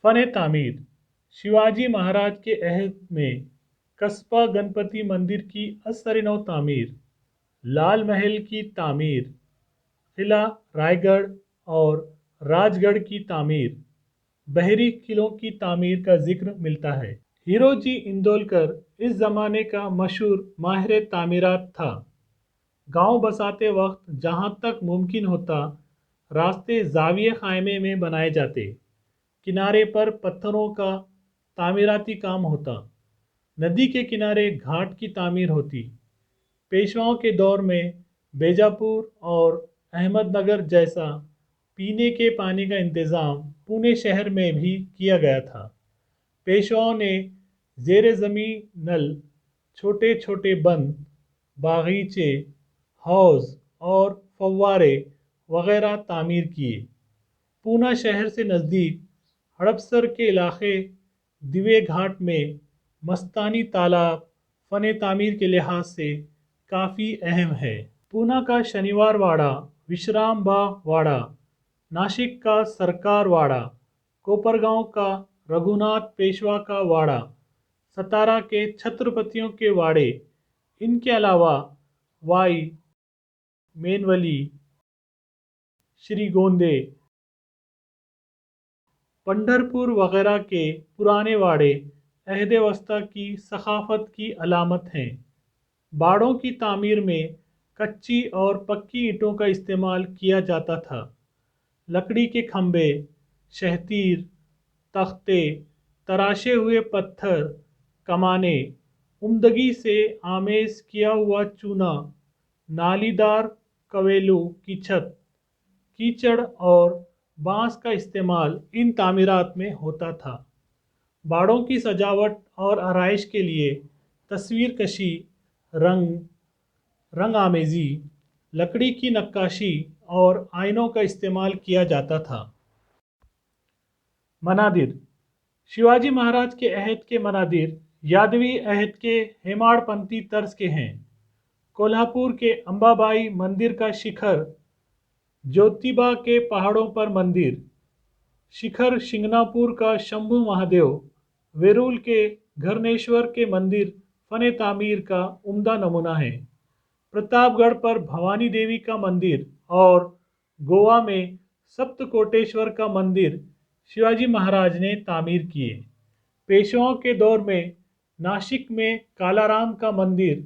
Fun तामीर। शिवाजी महाराज के अहद में कस्बा गणपति मंदिर की असर नौ तामीर, लाल महल की तामीर, किला रायगढ़ और राजगढ़ की तामीर, बहरी किलों की तामीर का जिक्र मिलता है। हीरोजी इंदौलकर इस ज़माने का मशहूर माहिर तामीरात था। गांव बसाते वक्त जहां तक मुमकिन होता रास्ते जाविये खायमे में बनाए जाते, किनारे पर पत्थरों का तामीराती काम होता, नदी के किनारे घाट की तामीर होती। पेशवाओं के दौर में बीजापुर और अहमदनगर जैसा पीने के पानी का इंतज़ाम पुणे शहर में भी किया गया था। पेशवाओं ने ज़ेर ज़मीन नल, छोटे छोटे बंद, बागीचे, हौज़ और फव्वारे वगैरह तामीर किए। पूना शहर से नज़दीक हड़पसर के इलाके दिवे घाट में मस्तानी तालाब फ़न तामीर के लिहाज से काफ़ी अहम है। पूना का शनिवार वाड़ा, विश्राम बाग वाड़ा, नासिक का सरकार वाड़ा, कोपरगांव का रघुनाथ पेशवा का वाड़ा, सतारा के छत्रपतियों के वाड़े, इनके अलावा वाई, मेनवली, श्रीगोंदे, पंढरपुर वगैरह के पुराने वाड़े अहद वस्ता की सखाफत की अलामत हैं। बाड़ों की तामीर में कच्ची और पक्की ईंटों का इस्तेमाल किया जाता था। लकड़ी के खंभे, शहतीर, तख्ते, तराशे हुए पत्थर, कमाने, उम्दगी से आमेज किया हुआ चूना, नालीदार कवेलू की छत, कीचड़ और बांस का इस्तेमाल इन तामीरात में होता था। बाड़ों की सजावट और आराइश के लिए तस्वीर कशी, रंग आमेजी, लकड़ी की नक्काशी और आइनों का इस्तेमाल किया जाता था। मनादिर। शिवाजी महाराज के अहद के मनादिर यादवी अहद के हेमाड़पंथी तर्ज के हैं। कोल्हापुर के अंबाबाई मंदिर का शिखर, ज्योतिबा के पहाड़ों पर मंदिर, शिखर शिंगणापुर का शंभू महादेव, वेरूल के घरनेश्वर के मंदिर फन तामीर का उम्दा नमूना है। प्रतापगढ़ पर भवानी देवी का मंदिर और गोवा में सप्तकोटेश्वर का मंदिर शिवाजी महाराज ने तामीर किए। पेशवाओं के दौर में नासिक में कालाराम का मंदिर,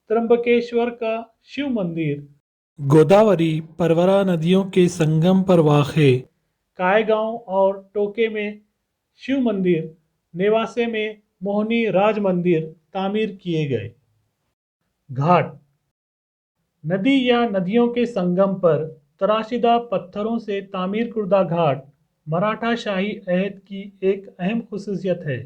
त्र्यंबकेश्वर का शिव मंदिर, गोदावरी परवरा नदियों के संगम पर वाक़े कायगांव और टोके में शिव मंदिर, नेवासे में मोहनी राज मंदिर तामीर किए गए। घाट। नदी या नदियों के संगम पर तराशीदा पत्थरों से तामीर कुर्दा घाट मराठा शाही अहद की एक अहम खुसूसियत है।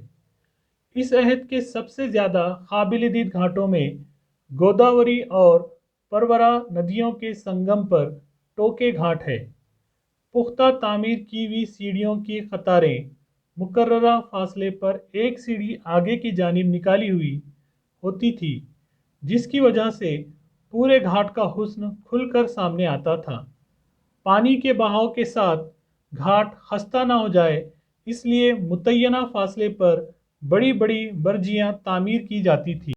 इस अहद के सबसे ज़्यादा काबिल दीद घाटों में गोदावरी और परवरा नदियों के संगम पर टोके घाट है। पुख्ता तामीर की हुई सीढ़ियों की कतारें मुकर्ररा फासले पर एक सीढ़ी आगे की जानिब निकाली हुई होती थी, जिसकी वजह से पूरे घाट का हुस्न खुलकर सामने आता था। पानी के बहाव के साथ घाट खस्ता न हो जाए, इसलिए मुतय्यना फासले पर बड़ी बड़ी बर्जियां तामीर की जाती थी।